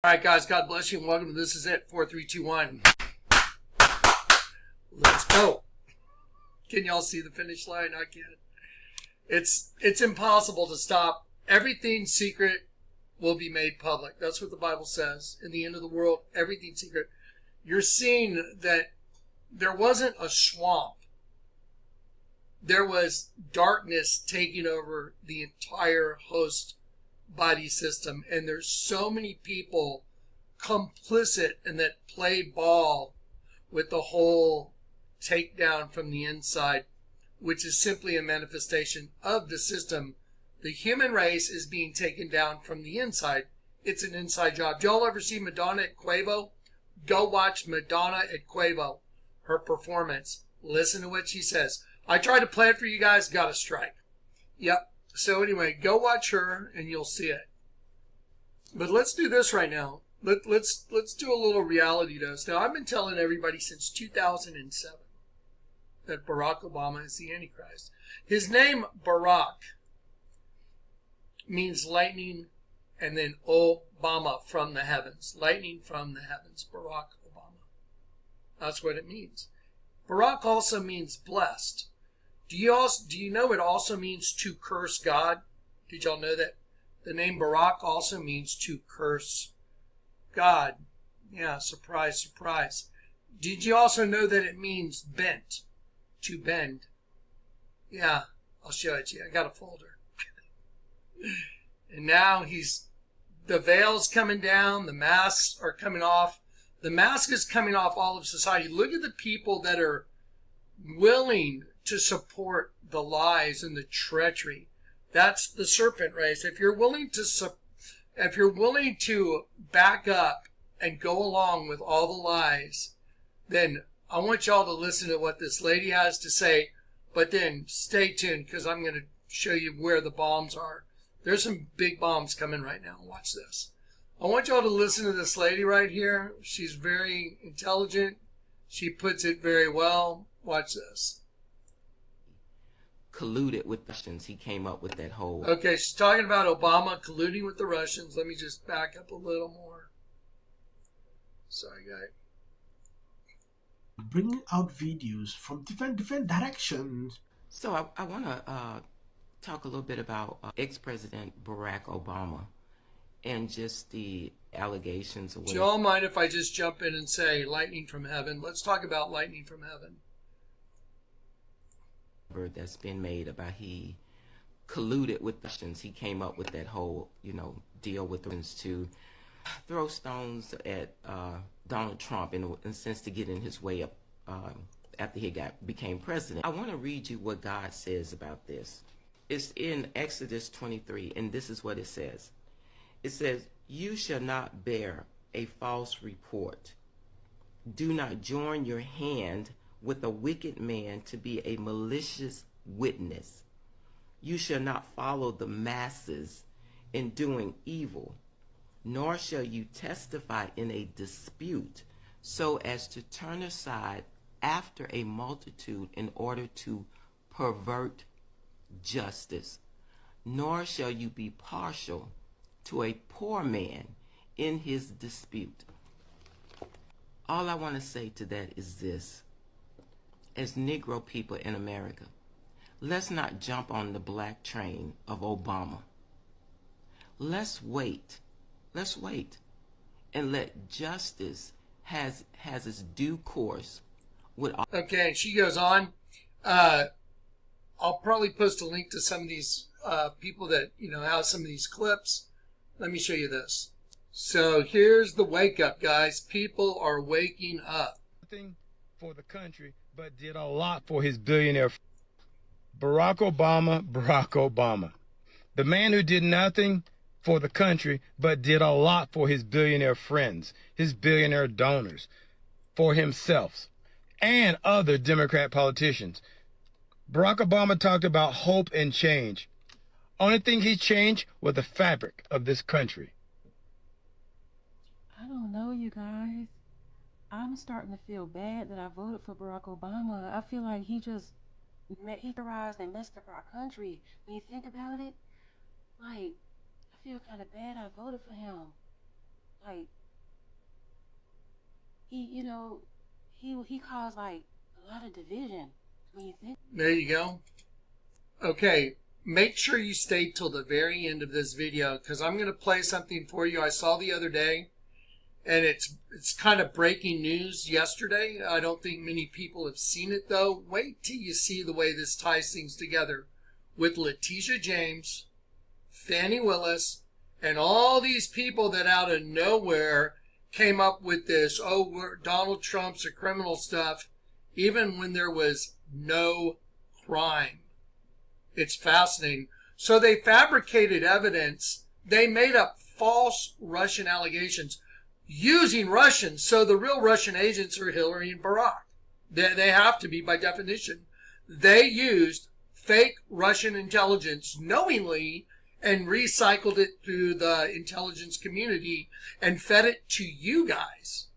All right, guys, God bless you and welcome to This Is It, 4, 3, 2, 1. Let's go. Can y'all see the finish line? I can't. It's impossible to stop. Everything secret will be made public. That's what the Bible says. In the end of the world, everything secret. You're seeing that there wasn't a swamp. There was darkness taking over the entire host body system, and there's so many people complicit in that play ball with the whole takedown from the inside, which is simply a manifestation of the system. The human race is being taken down from the inside. It's an inside job. Y'all ever see Madonna at Quavo? Go watch Madonna at Quavo, her performance. Listen to what she says. I tried to play it for you guys, got a strike. Yep. So anyway, go watch her and you'll see it. But let's do this right now. Let's do a little reality dose. Now, I've been telling everybody since 2007 that Barack Obama is the Antichrist. His name, Barack, means lightning, and then Obama, from the heavens. Lightning from the heavens. Barack Obama. That's what it means. Barack also means blessed. Do you know it also means to curse God? Did y'all know that? The name Barack also means to curse God. Yeah, surprise, surprise. Did you also know that it means bent? To bend. Yeah, I'll show it to you. I got a folder. And now the veil's coming down, the masks are coming off. The mask is coming off all of society. Look at the people that are willing to support the lies and the treachery. That's the serpent race. If you're willing to back up and go along with all the lies, then I want y'all to listen to what this lady has to say, but then stay tuned because I'm going to show you where the bombs are. There's some big bombs coming right now. Watch this. I want y'all to listen to this lady right here. She's very intelligent. She puts it very well. Watch this. Colluded with the Russians. He came up with that whole... Okay, she's talking about Obama colluding with the Russians. Let me just back up a little more. Sorry, guys. Bringing out videos from different directions. So I want to talk a little bit about ex-President Barack Obama and just the allegations. Do y'all mind if I just jump in and say lightning from heaven? Let's talk about lightning from heaven. That's been made about he colluded with the Russians. He came up with that whole, deal with the Russians to throw stones at Donald Trump in a sense to get in his way up after he became president. I want to read you what God says about this. It's in Exodus 23, and this is what it says. It says, "You shall not bear a false report. Do not join your hand with a wicked man to be a malicious witness. You shall not follow the masses in doing evil, nor shall you testify in a dispute so as to turn aside after a multitude in order to pervert justice, nor shall you be partial to a poor man in his dispute." All I want to say to that is this. As Negro people in America, let's not jump on the black train of Obama. Let's wait. Let's wait and let justice has its due course. Okay, and she goes on. I'll probably post a link to some of these people that, have some of these clips. Let me show you this. So here's the wake up, guys. People are waking up. Nothing for the country, but did a lot for his billionaire. Barack Obama. The man who did nothing for the country, but did a lot for his billionaire friends, his billionaire donors, for himself, and other Democrat politicians. Barack Obama talked about hope and change. Only thing he changed was the fabric of this country. I don't know, you guys. I'm starting to feel bad that I voted for Barack Obama. I feel like he terrorized and messed up our country. When you think about it, I feel kind of bad I voted for him. like he caused like a lot of division when you think. There you go. Okay, make sure you stay till the very end of this video because I'm going to play something for you I saw the other day, and it's kind of breaking news yesterday. I don't think many people have seen it though. Wait till you see the way this ties things together with Letitia James, Fannie Willis, and all these people that out of nowhere came up with this, Donald Trump's a criminal stuff, even when there was no crime. It's fascinating. So they fabricated evidence. They made up false Russian allegations using Russians. So the real Russian agents are Hillary and Barack. They have to be by definition. They used fake Russian intelligence knowingly and recycled it through the intelligence community and fed it to you guys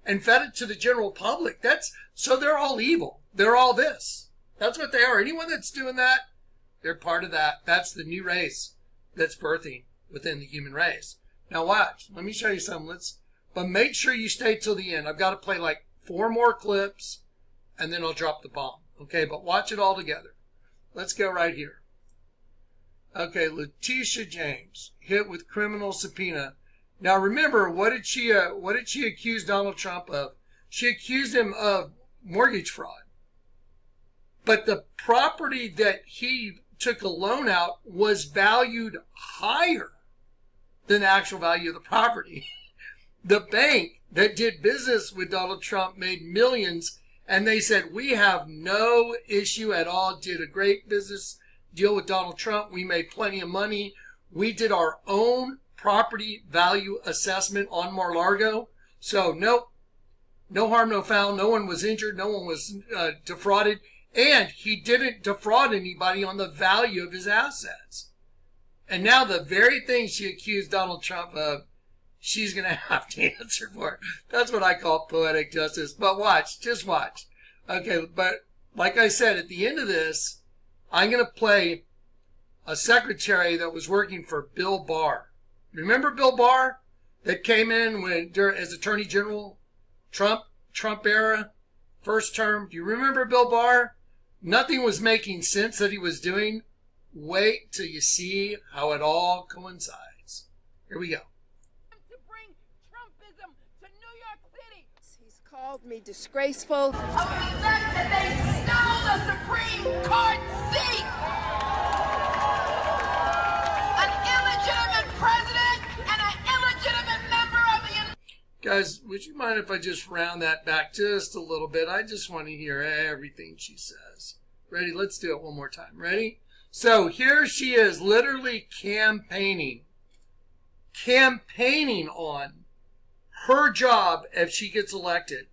and fed it to the general public. So they're all evil. They're all this. That's what they are. Anyone that's doing that, they're part of that. That's the new race that's birthing within the human race. Now watch. Let me show you something. But make sure you stay till the end. I've got to play like 4 more clips and then I'll drop the bomb. Okay, but watch it all together. Let's go right here. Okay, Letitia James hit with criminal subpoena. Now remember, what did she accuse Donald Trump of? She accused him of mortgage fraud. But the property that he took a loan out was valued higher than the actual value of the property. The bank that did business with Donald Trump made millions, and they said, we have no issue at all, did a great business deal with Donald Trump. We made plenty of money. We did our own property value assessment on Mar-a-Lago. So nope, no harm, no foul. No one was injured. No one was defrauded. And he didn't defraud anybody on the value of his assets. And now the very thing she accused Donald Trump of, she's going to have to answer for. That's what I call poetic justice. But watch, just watch. Okay, but like I said, at the end of this, I'm going to play a secretary that was working for Bill Barr. Remember Bill Barr that came in as Attorney General, Trump era, first term? Do you remember Bill Barr? Nothing was making sense that he was doing. Wait till you see how it all coincides. Here we go. To bring Trumpism to New York City. He's called me disgraceful. Of the fact that they stole the Supreme Court seat. An illegitimate president and an illegitimate member of the... Guys, would you mind if I just round that back just a little bit? I just want to hear everything she says. Ready? Let's do it one more time. Ready? So here she is literally campaigning on her job if she gets elected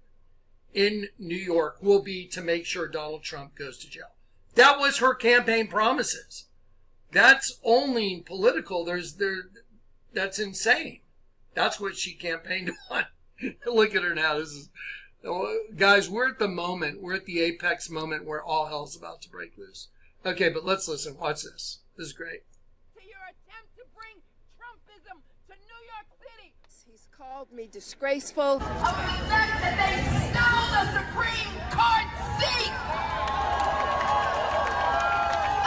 in New York will be to make sure Donald Trump goes to jail. That was her campaign promises. That's only political. That's insane. That's what she campaigned on. Look at her now. Guys, we're at the moment. We're at the apex moment where all hell's about to break loose. Okay, but let's listen. Watch this. This is great. To your attempt to bring Trumpism to New York City. He's called me disgraceful. Of the fact that they stole the Supreme Court seat.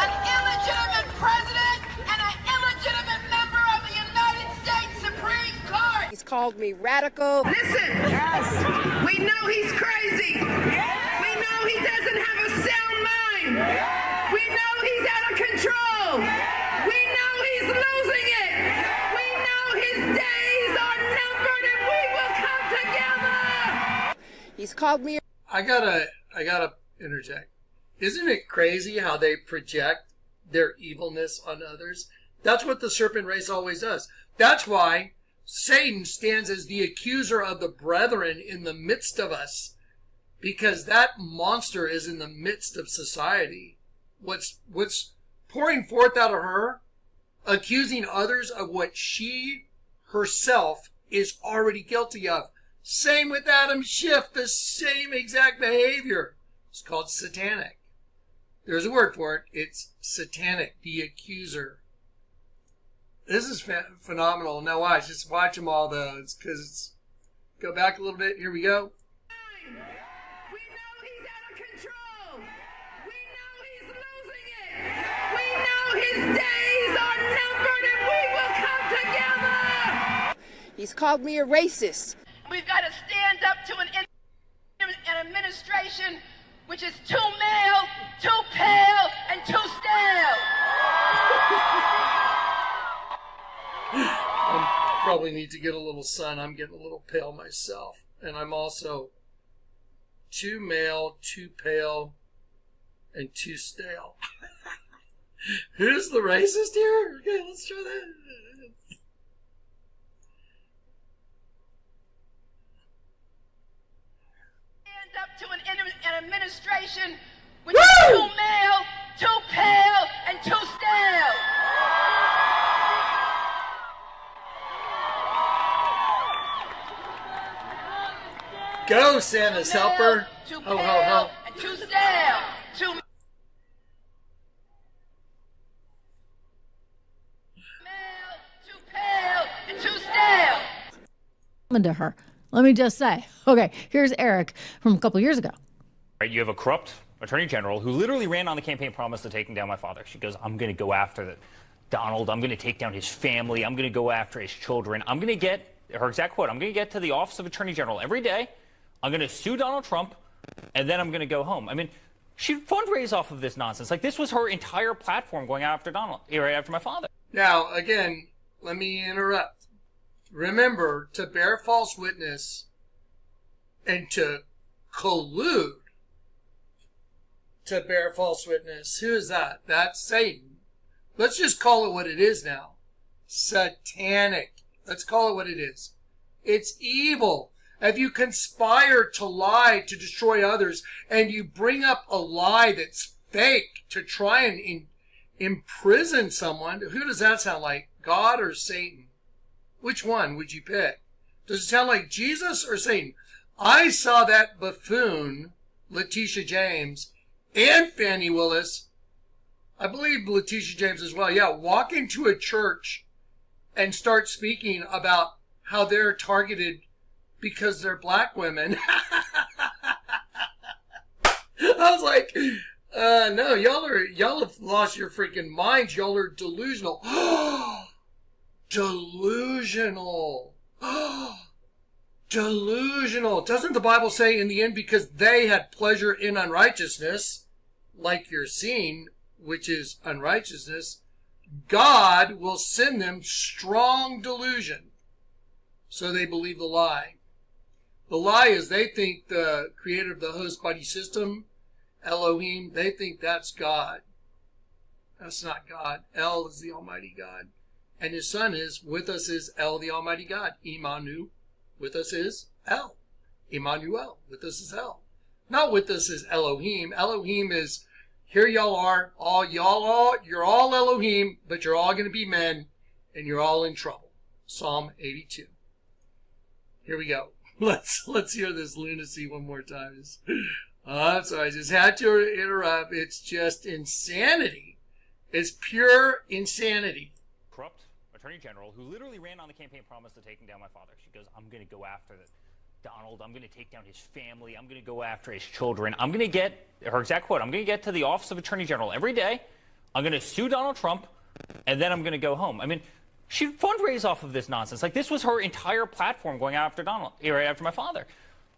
An illegitimate president and an illegitimate member of the United States Supreme Court. He's called me radical. Listen. Yes. We know he's crazy. Yes. We know he doesn't have a sound mind. Yes. We know he's out of control. Yeah. We know he's losing it. Yeah. We know his days are numbered and we will come together. He's called me. I gotta interject. Isn't it crazy how they project their evilness on others? That's what the serpent race always does. That's why Satan stands as the accuser of the brethren in the midst of us, because that monster is in the midst of society. What's pouring forth out of her, accusing others of what she herself is already guilty of. Same with Adam Schiff, the same exact behavior. It's called satanic. There's a word for it. It's satanic, the accuser. This is phenomenal. Now watch. Just watch them all, though. It's because it's... Go back a little bit. Here we go. We know he's out of control. We know he's losing it. We know his days are numbered and we will come together. He's called me a racist. We've got to stand up to an administration which is too male, too pale, and too stale. I probably need to get a little sun. I'm getting a little pale myself. And I'm also too male, too pale, and too stale. Who's the racist here? Okay, let's try that. Stand up to an administration which is too male, too pale, and too stale. Go, Santa's helper. Too Ho, pale ho, ho. and too stale. Too male, too pale, and too stale. To her. Let me just say. Okay, here's Eric from a couple years ago. Right, you have a corrupt attorney general who literally ran on the campaign promise of taking down my father. She goes, I'm going to go after Donald. I'm going to take down his family. I'm going to go after his children. I'm going to get, her exact quote, I'm going to get to the office of attorney general every day. I'm going to sue Donald Trump, and then I'm going to go home. I mean, she'd fundraise off of this nonsense. Like, this was her entire platform going after right after my father. Now, again, let me interrupt. Remember, to bear false witness and to collude to bear false witness. Who is that? That's Satan. Let's just call it what it is now. Satanic. Let's call it what it is. It's evil. If you conspire to lie to destroy others and you bring up a lie that's fake to try and imprison someone, who does that sound like? God or Satan? Which one would you pick? Does it sound like Jesus or Satan? I saw that buffoon, Letitia James, and Fannie Willis, I believe Letitia James as well, walk into a church and start speaking about how they're targeted because they're black women. I was like, no, y'all have lost your freaking minds. Y'all are delusional. Delusional. Delusional. Doesn't the Bible say in the end, because they had pleasure in unrighteousness, like you're seeing, which is unrighteousness, God will send them strong delusion. So they believe the lie. The lie is they think the creator of the host body system, Elohim, they think that's God. That's not God. El is the Almighty God. And his son is, with us is El, the Almighty God. Imanu, with us is El. Emmanuel, with us is El. Not with us is Elohim. Elohim is, here y'all are, you're all Elohim, but you're all going to be men, and you're all in trouble. Psalm 82. Here we go. Let's hear this lunacy one more time. I'm sorry, I just had to interrupt. It's just insanity. It's pure insanity. Corrupt attorney general who literally ran on the campaign promise of taking down my father. She goes, I'm going to go after Donald. I'm going to take down his family. I'm going to go after his children. I'm going to get, her exact quote, I'm going to get to the office of attorney general every day. I'm going to sue Donald Trump, and then I'm going to go home. I mean, she'd fundraise off of this nonsense. Like, this was her entire platform going after right after my father.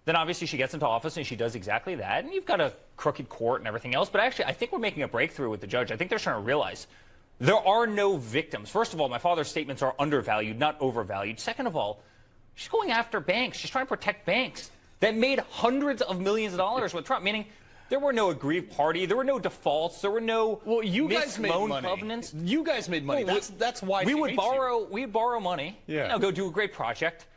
Then obviously she gets into office and she does exactly that. And you've got a crooked court and everything else. But actually, I think we're making a breakthrough with the judge. I think they're trying to realize there are no victims. First of all, my father's statements are undervalued, not overvalued. Second of all, she's going after banks. She's trying to protect banks that made hundreds of millions of dollars with Trump, meaning there were no aggrieved party. There were no defaults. There were no you guys made money. Covenants. You guys made money. That's why we would borrow. We'd borrow money. Yeah. Go do a great project.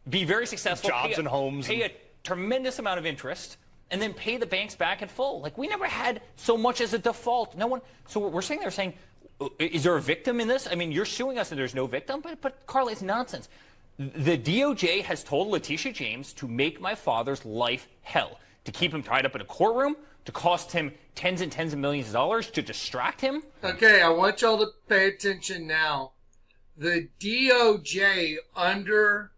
Be very successful. Jobs and homes. Pay a tremendous amount of interest, and then pay the banks back in full. Like, we never had so much as a default. No one. So we're sitting there saying, is there a victim in this? I mean, you're suing us and there's no victim, but Carla, it's nonsense. The DOJ has told Letitia James to make my father's life hell, to keep him tied up in a courtroom, to cost him tens and tens of millions of dollars, to distract him. Okay, I want y'all to pay attention now. the DOJ under,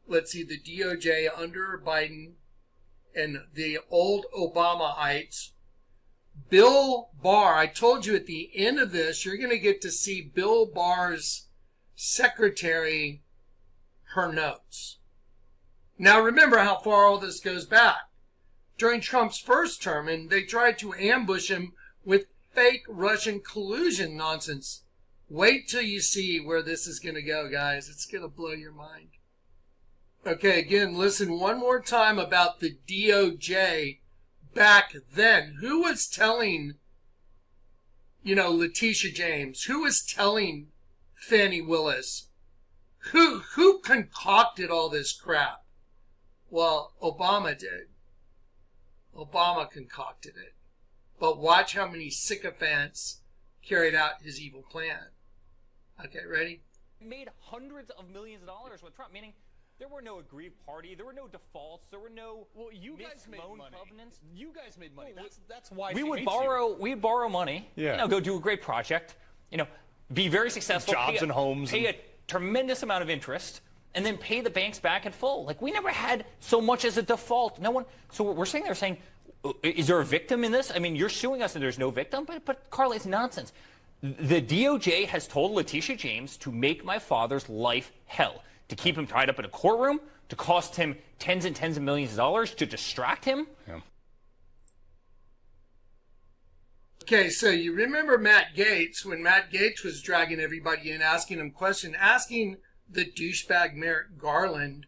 the DOJ under Biden and the old Obamaites, Bill Barr, I told you at the end of this, you're going to get to see Bill Barr's secretary, her notes. Now remember how far all this goes back. During Trump's first term, and they tried to ambush him with fake Russian collusion nonsense. Wait till you see where this is going to go, guys. It's going to blow your mind. Okay, again, listen one more time about the DOJ back then. Who was telling, Letitia James? Who was telling Fannie Willis? Who concocted all this crap? Well, Obama did. Obama concocted it. But watch how many sycophants carried out his evil plan. Okay, ready? Made hundreds of millions of dollars with Trump, meaning there were no aggrieved party, there were no defaults, there were no covenants. You guys made money. That's why we would borrow money. Yeah. Go do a great project. Be very successful. Jobs and homes. Pay a tremendous amount of interest, and then pay the banks back in full. Like, we never had so much as a default. No one. So we're sitting there saying, is there a victim in this? I mean, you're suing us and there's no victim, but Carla, it's nonsense. The DOJ has told Letitia James to make my father's life hell, to keep him tied up in a courtroom, to cost him tens and tens of millions of dollars, to distract him. Yeah. Okay, so you remember Matt Gaetz, when Matt Gaetz was dragging everybody in, asking him questions, asking the douchebag Merrick Garland,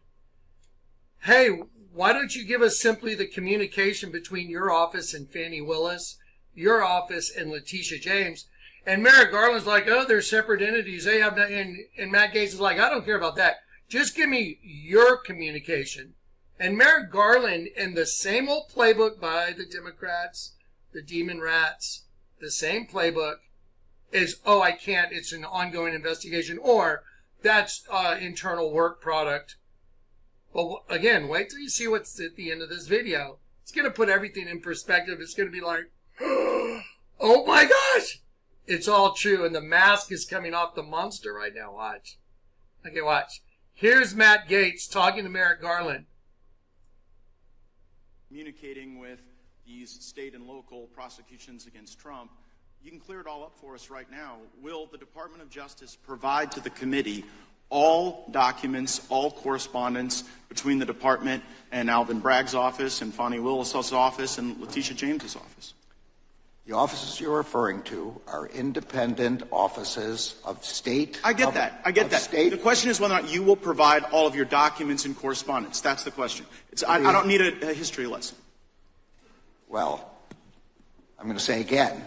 hey, why don't you give us simply the communication between your office and Fannie Willis, your office and Letitia James? And Merrick Garland's like, oh, they're separate entities. They have no, and Matt Gaetz is like, I don't care about that. Just give me your communication. And Merrick Garland, in the same old playbook by the Democrats, the Demon Rats, the same playbook is, oh, I can't. It's an ongoing investigation, or that's internal work product. But again, wait till you see what's at the end of this video. It's going to put everything in perspective. It's going to be like, oh my gosh, it's all true. And the mask is coming off the monster right now. Watch. Okay, watch. Here's Matt Gaetz talking to Merrick Garland. Communicating with these state and local prosecutions against Trump, you can clear it all up for us right now. Will the Department of Justice provide to the committee all documents, all correspondence between the department and Alvin Bragg's office and Fannie Willis' office and Letitia James's office? The offices you're referring to are independent offices of state. I get that. The question is whether or not you will provide all of your documents and correspondence. That's the question. I don't need a history lesson. Well, I'm going to say again,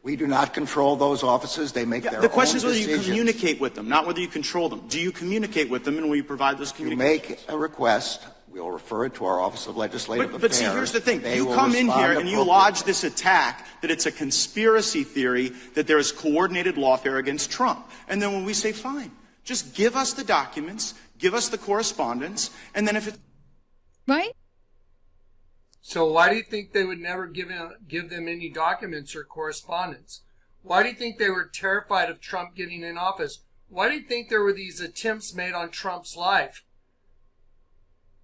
we do not control those offices. They make their own decisions. The question is whether you communicate with them, not whether you control them. Do you communicate with them, and will you provide those communications? You make a request. We'll refer it to our Office of Legislative Affairs. But see, here's the thing. You come in here and you lodge this attack that it's a conspiracy theory, that there is coordinated lawfare against Trump. And then when we say, fine, just give us the documents, give us the correspondence, and then if it's... Right? So why do you think they would never give them any documents or correspondence? Why do you think they were terrified of Trump getting in office? Why do you think there were these attempts made on Trump's life?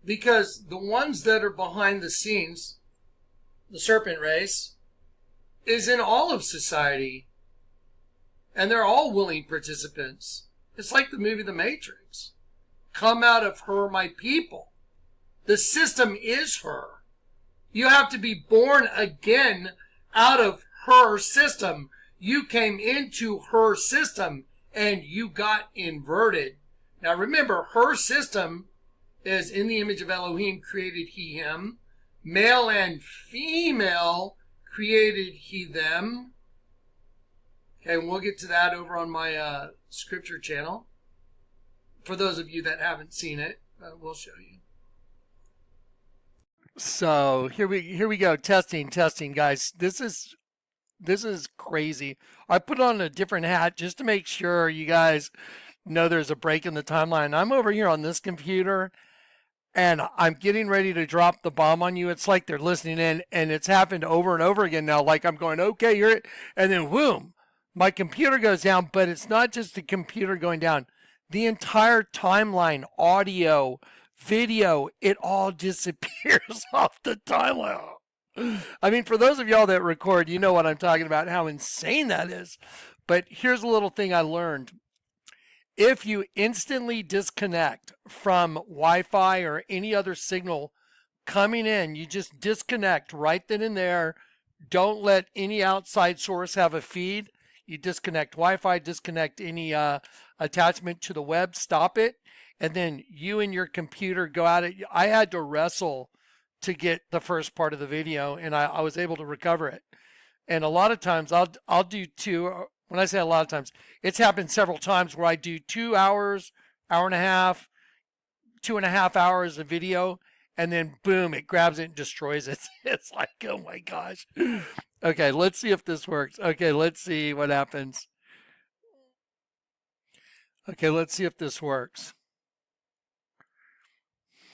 Because the ones that are behind the scenes, the serpent race, is in all of society. And they're all willing participants. It's like the movie The Matrix. Come out of her, my people. The system is her. You have to be born again out of her system. You came into her system and you got inverted. Now remember, her system is in the image of Elohim created he him. Male and female created he them. Okay, and we'll get to that over on my scripture channel. For those of you that haven't seen it, we'll show you. So here we go. Testing, guys. This is crazy. I put on a different hat just to make sure you guys know there's a break in the timeline. I'm over here on this computer and I'm getting ready to drop the bomb on you. It's like they're listening in, and it's happened over and over again now. Like I'm going, okay, and then boom, my computer goes down, but it's not just the computer going down. The entire timeline, audio, video, it all disappears off the timeline. I mean, for those of y'all that record, you know what I'm talking about, how insane that is. But here's a little thing I learned. If you instantly disconnect from Wi-Fi or any other signal coming in, you just disconnect right then and there. Don't let any outside source have a feed. You disconnect Wi-Fi, disconnect any attachment to the web, stop it, and then you and your computer go at it. I had to wrestle to get the first part of the video, and I was able to recover it. And a lot of times I'll do two. When I say a lot of times, it's happened several times where I do 2 hours, hour and a half, 2.5 hours of video, and then boom, it grabs it and destroys it. It's like, oh my gosh. Okay, let's see if this works. Okay, let's see what happens. Okay, let's see if this works.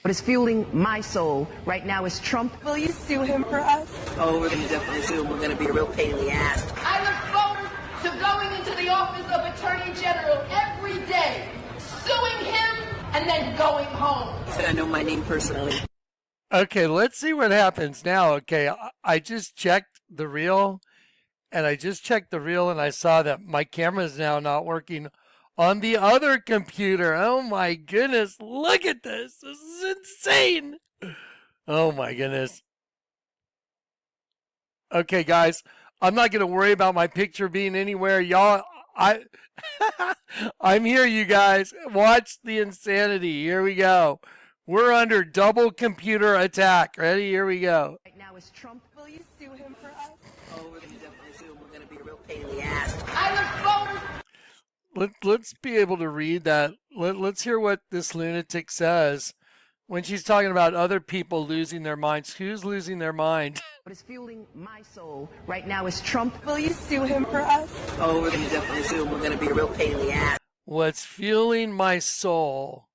What is fueling my soul right now is Trump. Will you sue him for us? Oh, we're going to definitely sue him. We're going to be a real pain in the ass. I look forward to going into the office of Attorney General every day, suing him, and then going home. Said I know my name personally. Okay, let's see what happens now. Okay, I just checked the reel, and I saw that my camera is now not working on the other computer. Oh my goodness, look at this. This is insane. Oh my goodness. Okay, guys, I'm not going to worry about my picture being anywhere. Y'all, I'm here, you guys. Watch the insanity. Here we go. We're under double computer attack. Ready? Here we go. Right now is Trump. Will you sue him for us? Oh, we're going to definitely sue him. We're going to be a real pain in the ass. I look forward. Let's be able to read that. Let's hear what this lunatic says when she's talking about other people losing their minds. Who's losing their mind? What is fueling my soul right now is Trump. Will you sue him for us? Oh, we're going to definitely sue him. We're going to be a real pain in the ass. What's fueling my soul?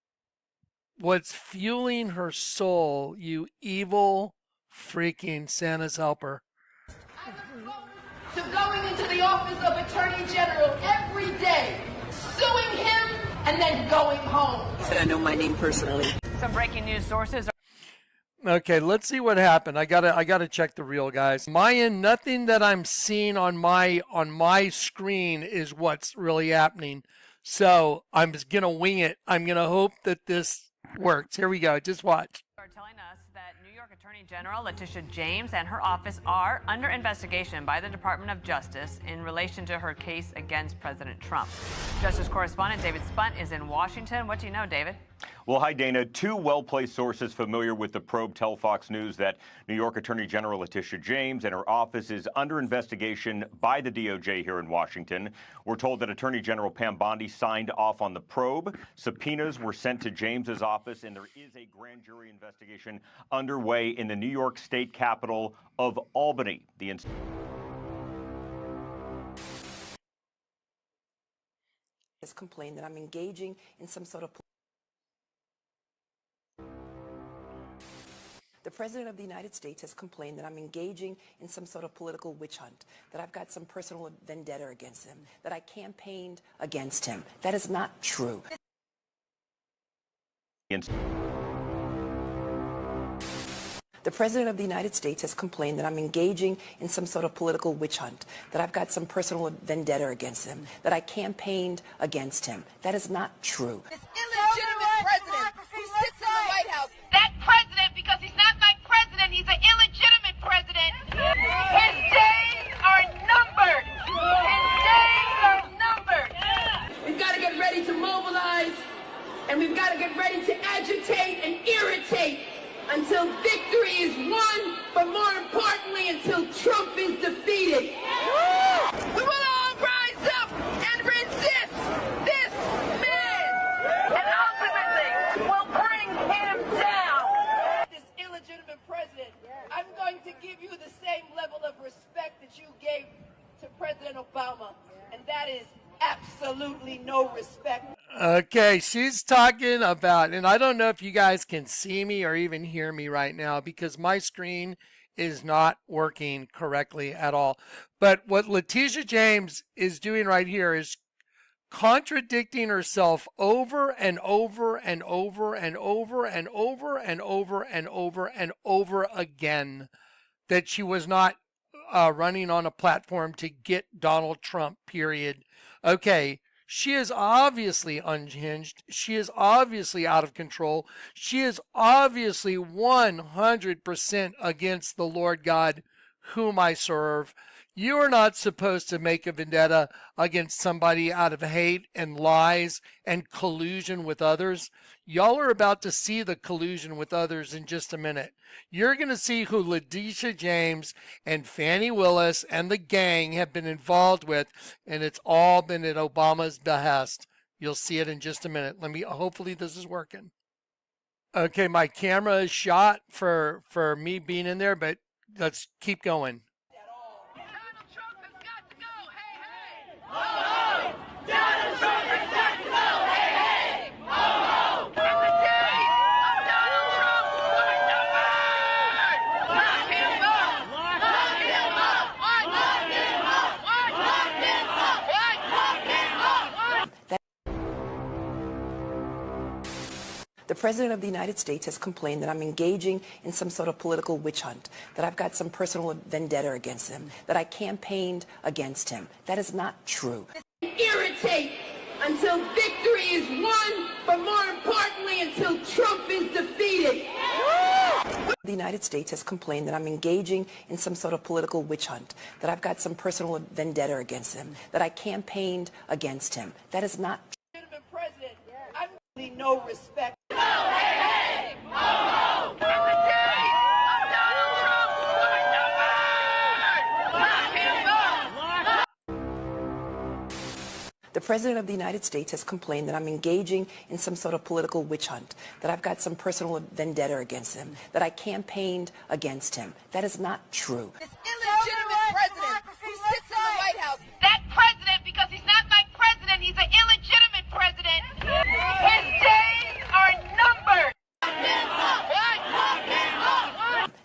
What's fueling her soul, you evil freaking Santa's helper? I look forward to going into the office of Attorney General every day, suing him, and then going home. Said I know my name personally. Some breaking news sources. Okay, let's see what happened. I gotta check the reel, guys. My end, nothing that I'm seeing on my screen is what's really happening. So I'm just gonna wing it. I'm gonna hope that this works. Here we go. Just watch. Are telling us that New York Attorney General Letitia James and her office are under investigation by the Department of Justice in relation to her case against President Trump. Justice correspondent David Spunt is in Washington. What do you know, David? Well, hi, Dana. Two well-placed sources familiar with the probe tell Fox News that New York Attorney General Letitia James and her office is under investigation by the DOJ here in Washington. We're told that Attorney General Pam Bondi signed off on the probe. Subpoenas were sent to James's office, and there is a grand jury investigation underway in the New York State capital of Albany. Has complained that I'm engaging in some sort of. The President of the United States has complained that I'm engaging in some sort of political witch hunt, that I've got some personal vendetta against him, that I campaigned against him. That is not true. The President of the United States has complained that I'm engaging in some sort of political witch hunt, that I've got some personal vendetta against him, that I campaigned against him. That is not true. This illegitimate president who sits in the White House. That president, because he's not my president, he's an illegitimate president. His days are numbered. His days are numbered. We've got to get ready to mobilize, and we've got to get ready to agitate and irritate until victory is won, but more importantly, until Trump is defeated. We will all rise up and resist this man, and ultimately we'll bring him down. This illegitimate president, I'm going to give you the same level of respect that you gave to President Obama, and that is absolutely no respect. Okay, she's talking about, and I don't know if you guys can see me or even hear me right now because my screen is not working correctly at all. But what Letitia James is doing right here is contradicting herself over and over and over and over and over and over and over and over again, that she was not running on a platform to get Donald Trump, period. Okay, she is obviously unhinged. She is obviously out of control. She is obviously 100% against the Lord God whom I serve. You are not supposed to make a vendetta against somebody out of hate and lies and collusion with others. Y'all are about to see the collusion with others in just a minute. You're going to see who Letitia James and Fannie Willis and the gang have been involved with, and it's all been at Obama's behest. You'll see it in just a minute. Hopefully this is working. Okay, my camera is shot for me being in there, but let's keep going. Donald Trump has got to go! Hey, hey! Ho, ho! In the days of Donald Trump, what number? Lock him up! Lock him up! What? Lock him up! What? Lock him up! What? Lock him up! What? The President of the United States has complained that I'm engaging in some sort of political witch hunt, that I've got some personal vendetta against him, that I campaigned against him. That is not true. Irritate until victory is won, but more importantly, until Trump is defeated. The United States has complained that I'm engaging in some sort of political witch hunt, that I've got some personal vendetta against him, that I campaigned against him. That is not true. President, I really no respect. Hey, hey! Ho, ho! In the days of Donald Trump, what number? Lock him up! The President of the United States has complained that I'm engaging in some sort of political witch hunt, that I've got some personal vendetta against him, that I campaigned against him. That is not true. This illegitimate president who sits in the White House. That president, because he's not my president, he's an illegitimate president. His days are numbered.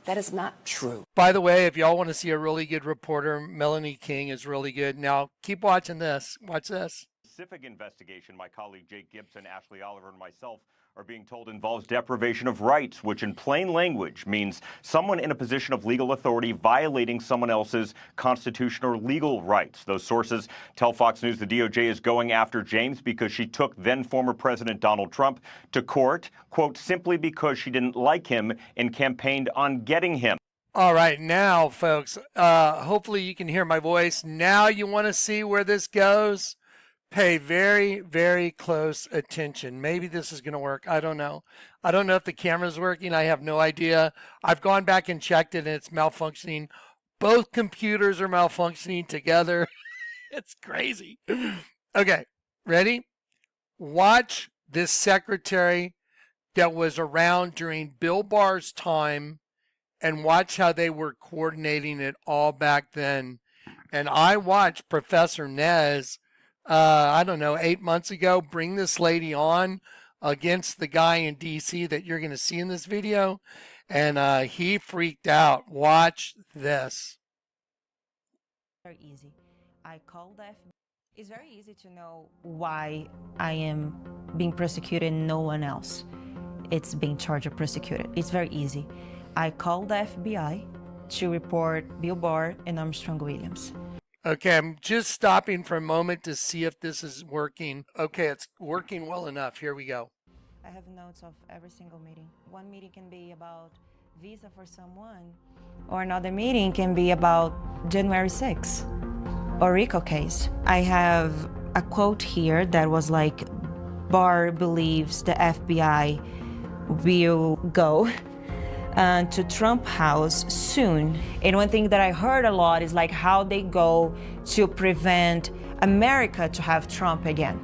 That is not true. By the way, if y'all want to see a really good reporter, Melanie King is really good. Now, keep watching this. Watch this. Specific investigation my colleague Jake Gibson, Ashley Oliver, and myself are being told involves deprivation of rights, which in plain language means someone in a position of legal authority violating someone else's constitutional or legal rights. Those sources tell Fox News the DOJ is going after James because she took then former President Donald Trump to court, quote, simply because she didn't like him and campaigned on getting him. All right, now, folks, hopefully you can hear my voice. Now you want to see where this goes? Pay very, very close attention. Maybe this is going to work. I don't know. I don't know if the camera's working. I have no idea. I've gone back and checked it, and it's malfunctioning. Both computers are malfunctioning together. It's crazy. Okay, ready? Watch this secretary that was around during Bill Barr's time and watch how they were coordinating it all back then. And I watched Professor Nez, I don't know, 8 months ago, bring this lady on against the guy in D.C. that you're going to see in this video. And he freaked out. Watch this. Very easy. I called the FBI. It's very easy to know why I am being persecuted and no one else. It's being charged or persecuted. It's very easy. I called the FBI to report Bill Barr and Armstrong Williams. Okay, I'm just stopping for a moment to see if this is working. Okay, it's working well enough. Here we go. I have notes of every single meeting. One meeting can be about visa for someone, or another meeting can be about January 6th or RICO case. I have a quote here that was like, Barr believes the FBI will go to Trump House soon. And one thing that I heard a lot is like how they go to prevent America to have Trump again.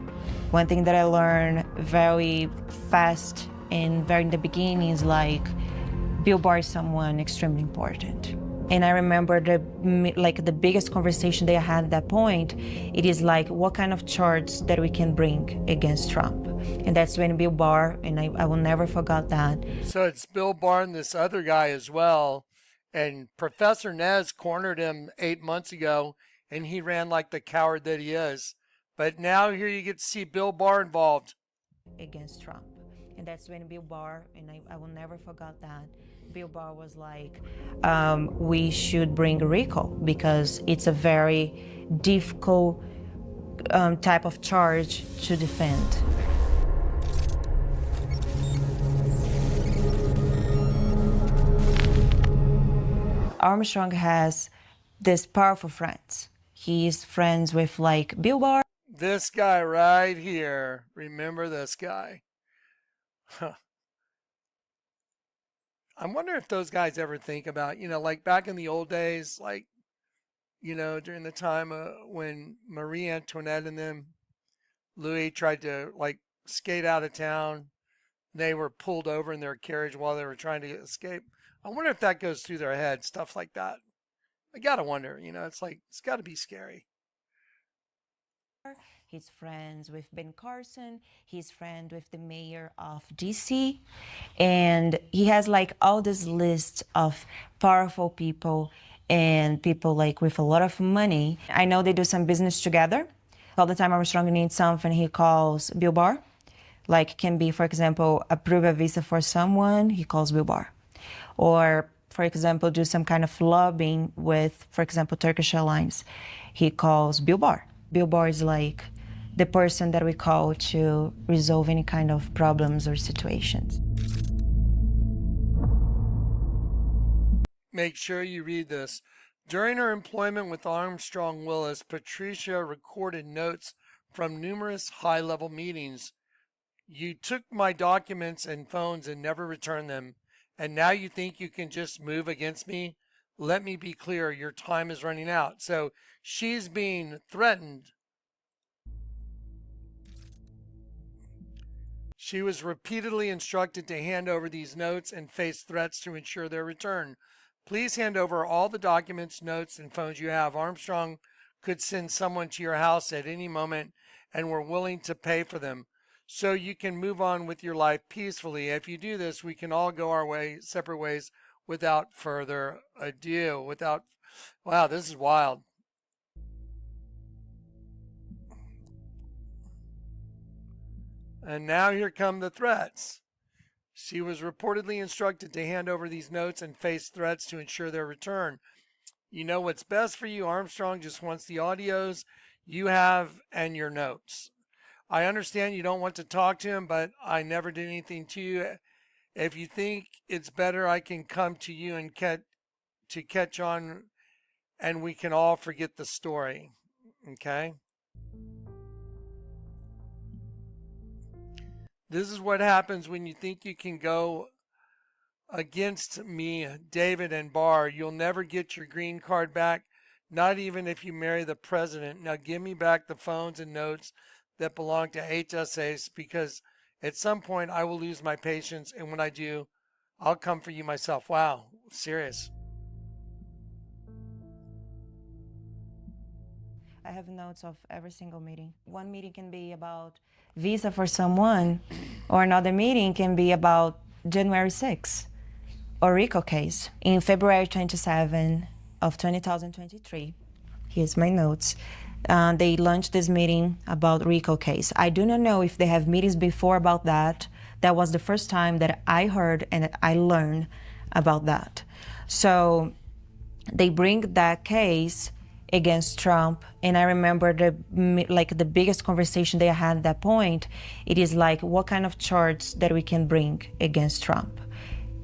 One thing that I learned very fast and very in the beginning is like Bill Barr is someone extremely important. And I remember the biggest conversation they had at that point, it is like, what kind of charge that we can bring against Trump? And that's when Bill Barr, and I will never forget that. So it's Bill Barr and this other guy as well. And Professor Nez cornered him 8 months ago, and he ran like the coward that he is. But now here you get to see Bill Barr involved. Against Trump. And that's when Bill Barr, and I will never forget that, Bill Barr was like, we should bring RICO because it's a very difficult type of charge to defend. Armstrong has this powerful friends. He's friends with like Bill Barr. This guy right here. Remember this guy. Huh. I wonder if those guys ever think about, like back in the old days, like, during the time when Marie Antoinette and them, Louis tried to like skate out of town. They were pulled over in their carriage while they were trying to escape. I wonder if that goes through their head, stuff like that. I gotta wonder, it's like, it's gotta be scary. He's friends with Ben Carson. He's friends with the mayor of DC. And he has like all this list of powerful people and people like with a lot of money. I know they do some business together. All the time Armstrong needs something, he calls Bill Barr. Like can be, for example, approve a visa for someone, he calls Bill Barr. Or, for example, do some kind of lobbying with, for example, Turkish Airlines, he calls Bill Barr. Bill Barr is like the person that we call to resolve any kind of problems or situations. Make sure you read this. During her employment with Armstrong Willis, Patricia recorded notes from numerous high-level meetings. You took my documents and phones and never returned them, and now you think you can just move against me? Let me be clear, your time is running out. So she's being threatened. She was repeatedly instructed to hand over these notes and face threats to ensure their return. Please hand over all the documents, notes, and phones you have. Armstrong could send someone to your house at any moment, and we're willing to pay for them so you can move on with your life peacefully. If you do this, we can all go our separate ways without further ado. Wow, this is wild. And now here come the threats. She was reportedly instructed to hand over these notes and face threats to ensure their return. You know what's best for you. Armstrong just wants the audios you have and your notes. I understand you don't want to talk to him, but I never did anything to you. If you think it's better, I can come to you and catch on, and we can all forget the story. Okay? This is what happens when you think you can go against me, David and Barr. You'll never get your green card back, not even if you marry the president. Now give me back the phones and notes that belong to HSAs, because at some point I will lose my patience, and when I do, I'll come for you myself. Wow, serious. I have notes of every single meeting. One meeting can be about visa for someone, or another meeting can be about January 6th or RICO case. In February 27 of 2023, here's my notes. They launched this meeting about RICO case. I do not know if they have meetings before about that. That was the first time that I heard and that I learned about that. So they bring that case against Trump, and I remember the biggest conversation they had at that point. It is like, what kind of charge that we can bring against Trump?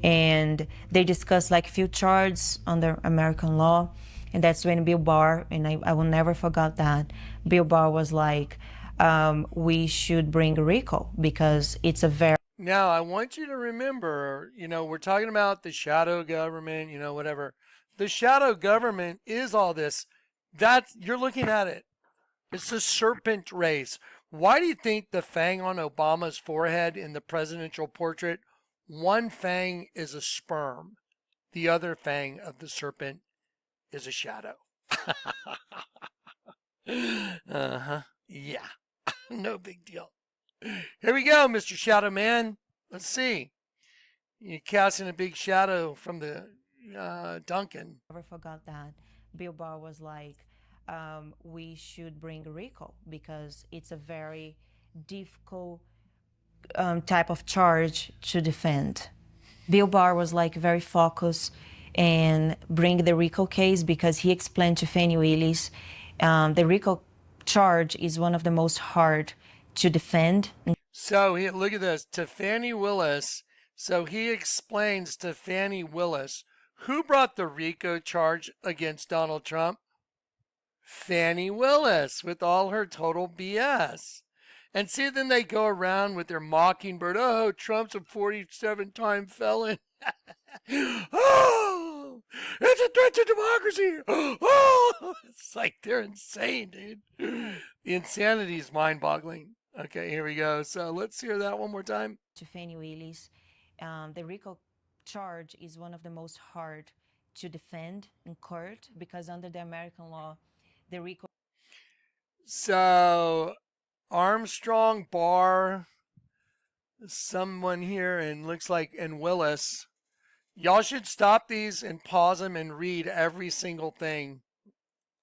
And they discussed like few charges under American law, and that's when Bill Barr, and I will never forget that, Bill Barr was like, we should bring RICO because it's a very... Now, I want you to remember, we're talking about the shadow government, whatever. The shadow government is all this. You're looking at it. It's a serpent race. Why do you think the fang on Obama's forehead in the presidential portrait, one fang is a sperm, the other fang of the serpent is a shadow? Uh-huh. Yeah. No big deal. Here we go, Mr. Shadow Man. Let's see. You're casting a big shadow from the Duncan. Never forgot that. Bill Barr was like, we should bring RICO because it's a very difficult type of charge to defend. Bill Barr was like very focused and bring the RICO case because he explained to Fannie Willis the RICO charge is one of the most hard to defend. So look at this, to Fannie Willis. So he explains to Fannie Willis, who brought the RICO charge against Donald Trump? Fannie Willis, with all her total BS. And see, then they go around with their mockingbird. Oh, Trump's a 47-time felon. Oh, it's a threat to democracy. Oh, it's like they're insane, dude. The insanity is mind-boggling. Okay, here we go. So let's hear that one more time. To Fannie Willis, the RICO charge is one of the most hard to defend in court because under the American law, the RICO. So Armstrong, Barr, someone here, and looks like, and Willis. Y'all should stop these and pause them and read every single thing.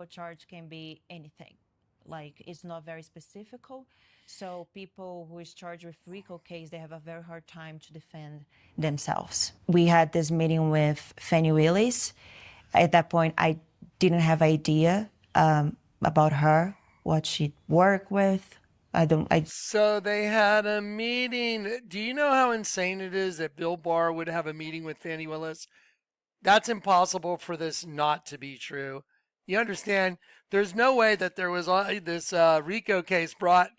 Charge can be anything. Like, it's not very specific. So people who is charged with RICO case, they have a very hard time to defend themselves. We had this meeting with Fannie Willis. At that point, I didn't have idea about her, what she'd work with. So they had a meeting. Do you know how insane it is that Bill Barr would have a meeting with Fannie Willis? That's impossible for this not to be true. You understand? There's no way that there was this RICO case brought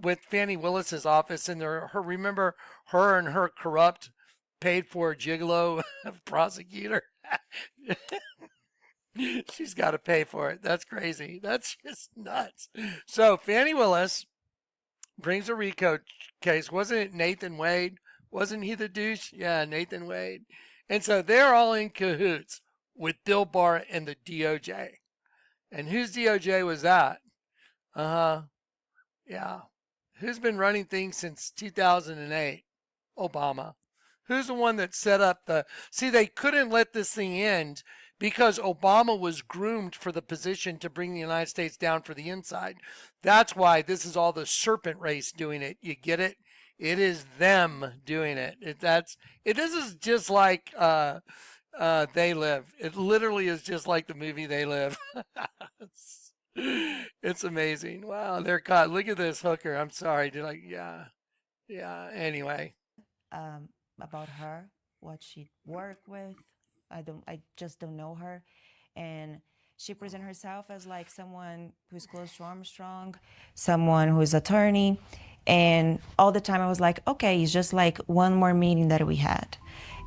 with Fannie Willis's office in there. Remember her and her corrupt, paid-for gigolo prosecutor? She's got to pay for it. That's crazy. That's just nuts. So Fannie Willis brings a RICO case. Wasn't it Nathan Wade? Wasn't he the douche? Yeah, Nathan Wade. And so they're all in cahoots with Bill Barr and the DOJ. And whose DOJ was that? Yeah. Who's been running things since 2008? Obama. Who's the one that set up See, they couldn't let this thing end because Obama was groomed for the position to bring the United States down for the inside. That's why this is all the serpent race doing it. You get it? It is them doing it. This is just like They Live. It literally is just like the movie They Live. It's amazing. Wow, they're caught. Look at this hooker. I'm sorry. Yeah. Anyway. About her, what she worked with. I just don't know her. And she presents herself as like someone who's close to Armstrong, someone who's attorney. And all the time I was like, okay, it's just like one more meeting that we had.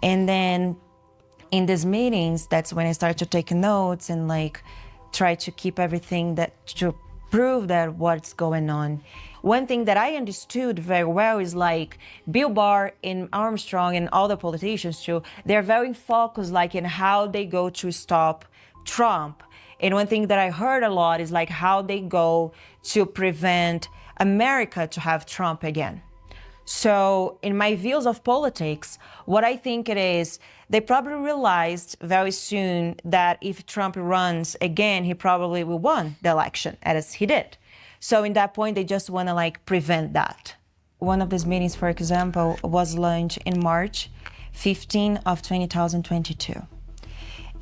And then in these meetings, that's when I started to take notes and like try to keep everything to prove that what's going on. One thing that I understood very well is like Bill Barr and Armstrong and all the politicians too, they're very focused like in how they go to stop Trump. And one thing that I heard a lot is like how they go to prevent America to have Trump again. So in my views of politics, what I think it is, they probably realized very soon that if Trump runs again, he probably will win the election, as he did. So in that point, they just want to like prevent that. One of these meetings, for example, was launched in March 15 of 2022.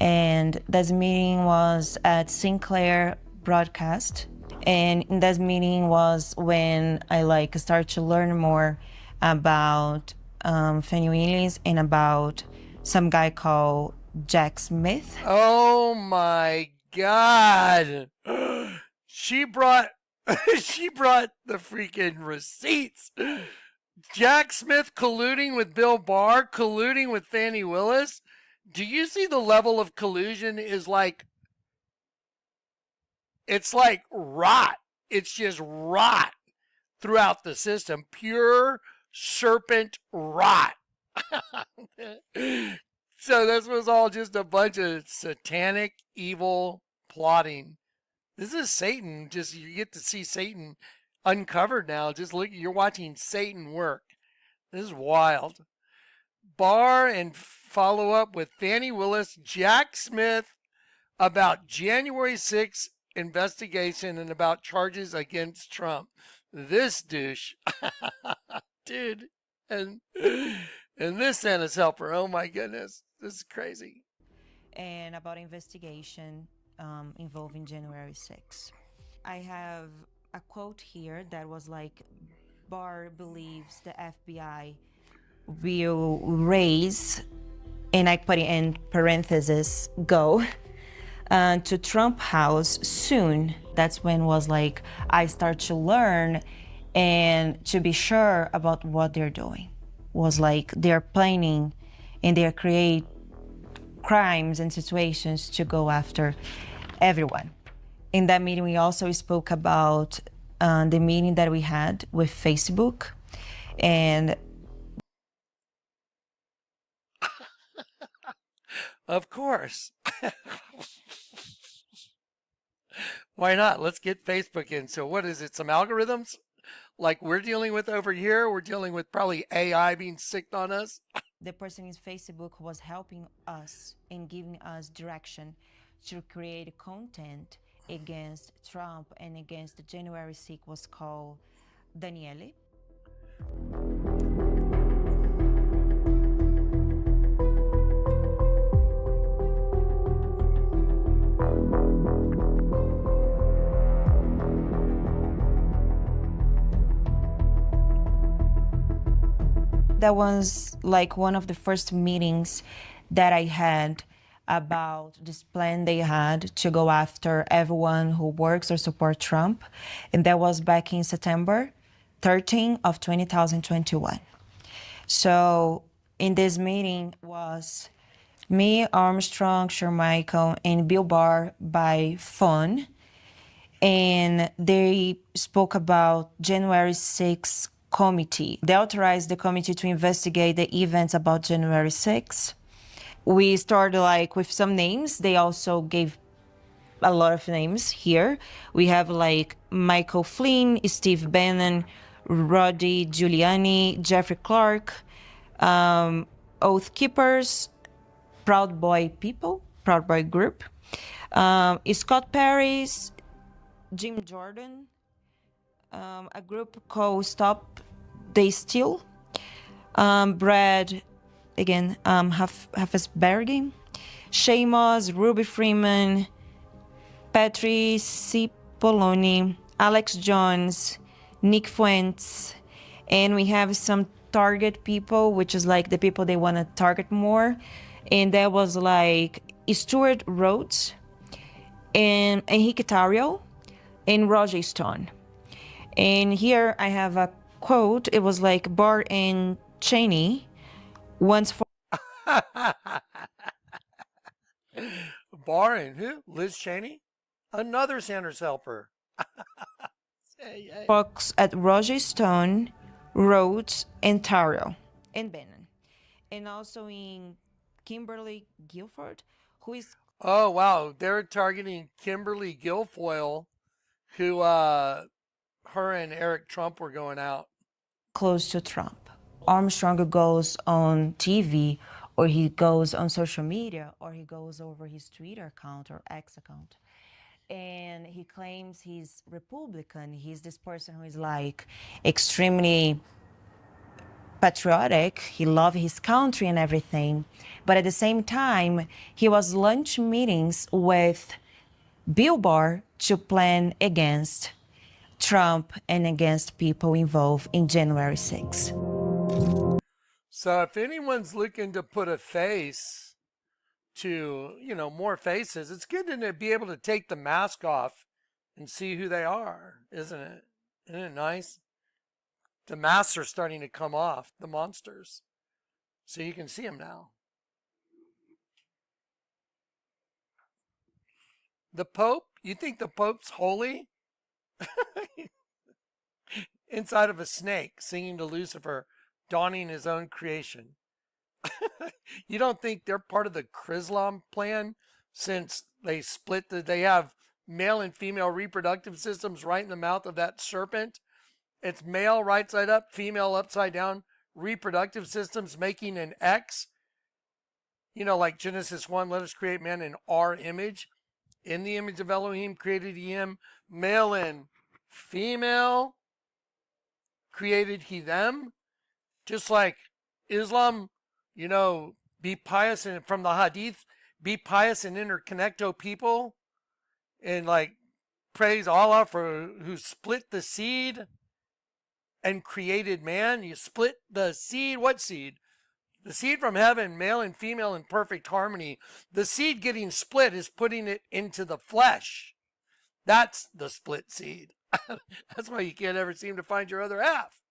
And this meeting was at Sinclair Broadcast. And in this meeting was when I like started to learn more about Fannie Willis and about some guy called Jack Smith. Oh my God. She brought the freaking receipts. Jack Smith colluding with Bill Barr, colluding with Fannie Willis. Do you see the level of collusion is like, it's like rot. It's just rot throughout the system. Pure serpent rot. So this was all just a bunch of satanic, evil plotting. This is Satan. Just you get to see Satan uncovered now. Just look, you're watching Satan work. This is wild. Barr and follow up with Fannie Willis, Jack Smith about January 6th investigation and about charges against Trump. This douche, dude, and this Santa's helper. Oh my goodness, this is crazy. And about investigation involving January 6th. I have a quote here that was like, Barr believes the FBI will raise, and I put it in parentheses, go to Trump House soon. That's when was like, I start to learn and to be sure about what they're doing. Was like they're planning and they're create crimes and situations to go after everyone. In that meeting, we also spoke about the meeting that we had with Facebook, and of course. Why not? Let's get Facebook in. So what is it? Some algorithms like we're dealing with over here? We're dealing with probably AI being sicked on us. The person in Facebook was helping us and giving us direction to create content against Trump and against the January 6th was called Daniele. That was like one of the first meetings that I had about this plan they had to go after everyone who works or support Trump. And that was back in September 13 of 2021. So in this meeting was me, Armstrong, Shermichael, and Bill Barr by phone. And they spoke about January 6th committee. They authorized the committee to investigate the events about January 6th. We started like with some names. They also gave a lot of names here. We have like Michael Flynn, Steve Bannon, Rudy Giuliani, Jeffrey Clark, Oath Keepers, Proud Boy People, Proud Boy Group, Scott Paris, Jim Jordan, a group called Stop They Steal, Brad, again, Hafesbergi, Shamos, Ruby Freeman, Patri Cipollone, Alex Jones, Nick Fuentes, and we have some target people, which is like the people they want to target more. And that was like Stuart Rhodes and Enrique Tarrio and Roger Stone. And here I have a quote. It was like Barr and Cheney once for Barr and who? Liz Cheney? Another Sanders helper. Fox at Roger Stone, Rhodes, and Tarrio, and Bannon. And also in Kimberly Guilford, who is... Oh, wow. They're targeting Kimberly Guilfoyle, who her and Eric Trump were going out. Close to Trump. Armstrong goes on TV, or he goes on social media, or he goes over his Twitter account or X account, and he claims he's Republican. He's this person who is like extremely patriotic. He loves his country and everything. But at the same time, he was lunch meetings with Bill Barr to plan against Trump and against people involved in January 6th. So if anyone's looking to put a face to, more faces, it's good to be able to take the mask off and see who they are, isn't it? Isn't it nice? The masks are starting to come off, the monsters. So you can see them now. The Pope? You think the Pope's holy? Inside of a snake, singing to Lucifer, donning his own creation. You don't think they're part of the Chrislam plan since they split they have male and female reproductive systems right in the mouth of that serpent? It's male right side up, female upside down, reproductive systems making an X. like Genesis 1, let us create man in our image. In the image of Elohim created he him, male and female created he them. Just like Islam, be pious, and from the Hadith, be pious and interconnect, O people, and like praise Allah for who split the seed and created man. You split the seed. What seed? The seed from heaven, male and female in perfect harmony. The seed getting split is putting it into the flesh. That's the split seed. That's why you can't ever seem to find your other half.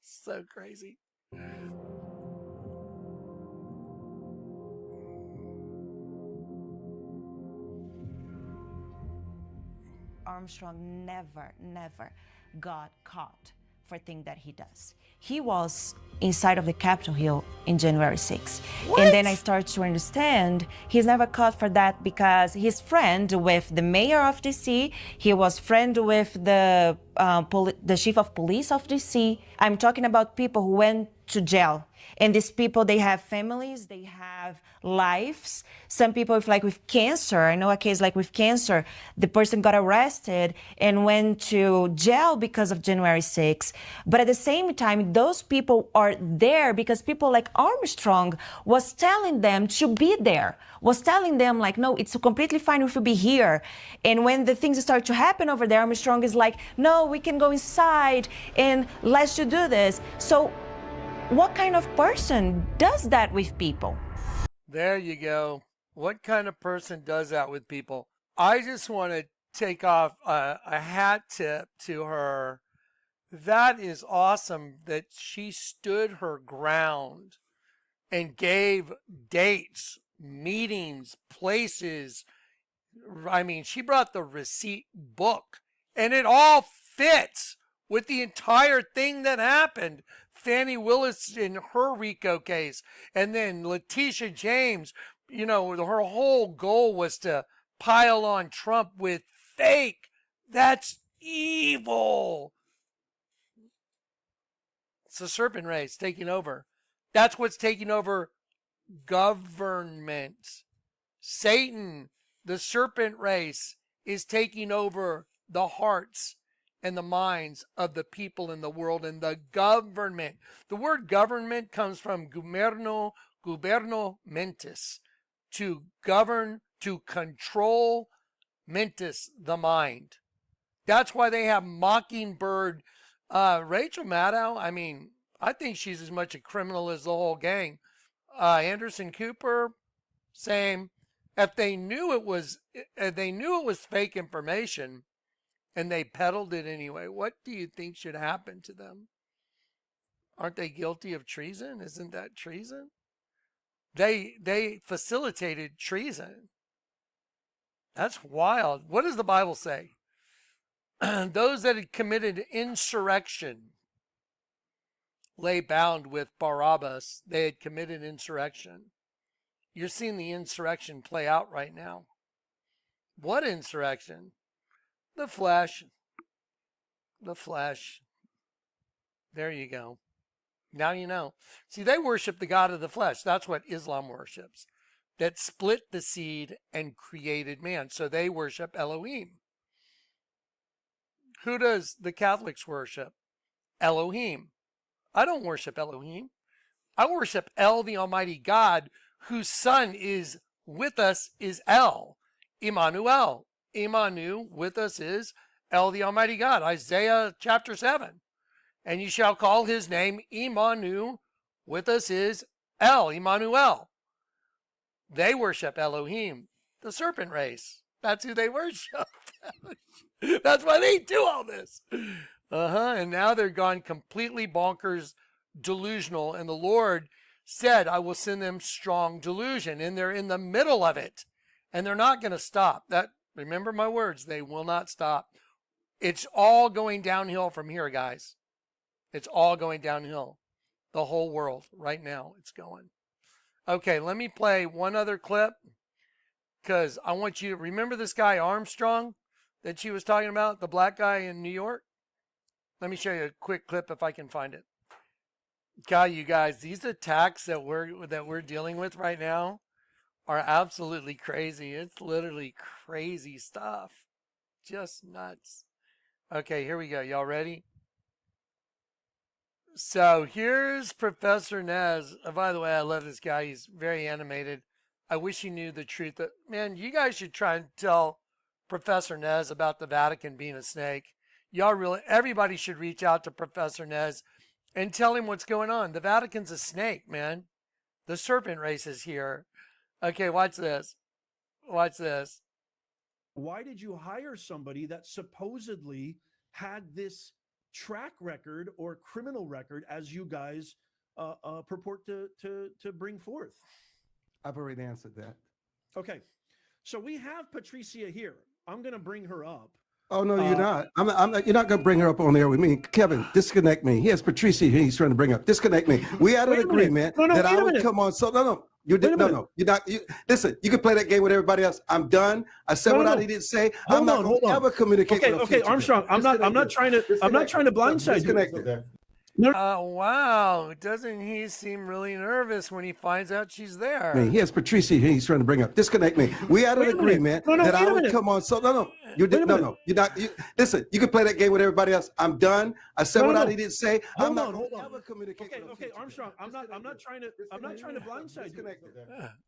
So crazy. Armstrong never got caught for things that he does. He was inside of the Capitol Hill in January 6th. And then I started to understand he's never caught for that because he's friend with the mayor of DC. He was friend with the chief of police of DC. I'm talking about people who went to jail. And these people, they have families, they have lives. Some people with cancer, I know a case like with cancer, the person got arrested and went to jail because of January 6th. But at the same time, those people are there because people like Armstrong was telling them to be there, was telling them like, no, it's completely fine if you be here. And when the things start to happen over there, Armstrong is like, no, we can go inside and let's do this. So what kind of person does that with people? There you go. What kind of person does that with people? I just want to take off a hat tip to her. That is awesome that she stood her ground and gave dates, meetings, places. I mean, she brought the receipt book, and it all fits with the entire thing that happened. Fannie Willis in her RICO case, and then Letitia James, her whole goal was to pile on Trump with fake. That's evil. It's the serpent race taking over. That's what's taking over government. Satan, the serpent race, is taking over the hearts and the minds of the people in the world and the government. The word government comes from guberno mentis, to govern, to control, mentis, the mind. That's why they have Mockingbird. Rachel Maddow, I think she's as much a criminal as the whole gang. Anderson Cooper, same. If they knew it was fake information, and they peddled it anyway, what do you think should happen to them? Aren't they guilty of treason? Isn't that treason? They facilitated treason. That's wild. What does the Bible say? Those that had committed insurrection lay bound with Barabbas. They had committed insurrection. You're seeing the insurrection play out right now. What insurrection? The flesh. The flesh. There you go. Now you know. See, they worship the God of the flesh. That's what Islam worships. That split the seed and created man. So they worship Elohim. Who does the Catholics worship? Elohim. I don't worship Elohim. I worship El, the Almighty God, whose son is with us is El, Emmanuel. Emmanuel with us is El, the Almighty God. Isaiah chapter 7. And you shall call his name Emmanuel. With us is El, Emmanuel. They worship Elohim, the serpent race. That's who they worship. That's why they do all this. And now they're gone completely bonkers, delusional. And the Lord said, I will send them strong delusion. And they're in the middle of it. And they're not going to stop. Remember my words, they will not stop. It's all going downhill from here, guys. It's all going downhill. The whole world right now, it's going. Okay, let me play one other clip because I want you to remember this guy Armstrong that she was talking about, the black guy in New York. Let me show you a quick clip if I can find it. God, you guys, these attacks that we're dealing with right now are absolutely crazy. It's literally crazy stuff. Just nuts. Okay, here we go. Y'all ready? So here's Professor Nez. By the way, I love this guy. He's very animated. I wish he knew the truth. Man, you guys should try and tell Professor Nez about the Vatican being a snake. Everybody should reach out to Professor Nez and tell him what's going on. The Vatican's a snake, man. The serpent race is here. Okay, watch this. Watch this. Why did you hire somebody that supposedly had this track record or criminal record as you guys purport to bring forth? I've already answered that. Okay. So we have Patricia here. I'm going to bring her up. Oh, no, you're not. I'm not. You're not going to bring her up on there with me. Kevin, disconnect me. He has Patricia he's trying to bring up. Disconnect me. We had an agreement that I would come on. So, no. You did no. You're not. Listen, you can play that game with everybody else. I'm done. I said what I needed to say. I'm not going to ever communicate with Okay, Armstrong. I'm not trying to blindside you. Oh, wow. Doesn't he seem really nervous when he finds out she's there? He has Patricia he's trying to bring up. Disconnect me. We had an agreement that I would come on. So, no. You did no. You're not. Listen, you can play that game with everybody else. I'm done. I said what I needed to say. I'm not going to ever communicate. Okay, Armstrong. I'm not trying to blindside you.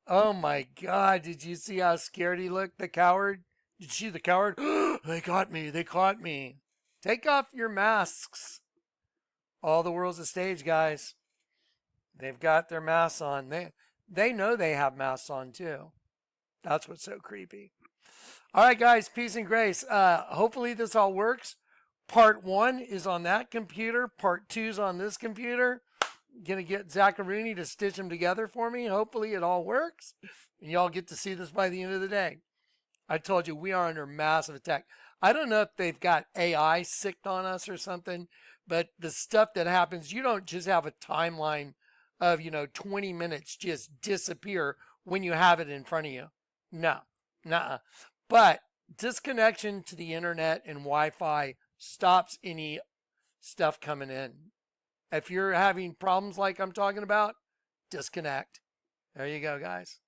Oh my God! Did you see how scared he looked? The coward. Did you see the coward? They caught me. They caught me. Take off your masks. All the world's a stage, guys. They've got their masks on. They know they have masks on too. That's what's so creepy. All right, guys, peace and grace. Hopefully this all works. Part 1 is on that computer. Part 2 is on this computer. Gonna get Zacharuni to stitch them together for me. Hopefully it all works. And y'all get to see this by the end of the day. I told you we are under massive attack. I don't know if they've got AI sicked on us or something, but the stuff that happens, you don't just have a timeline of, 20 minutes just disappear when you have it in front of you. No, nuh-uh. But disconnection to the internet and Wi-Fi stops any stuff coming in. If you're having problems like I'm talking about, disconnect. There you go, guys.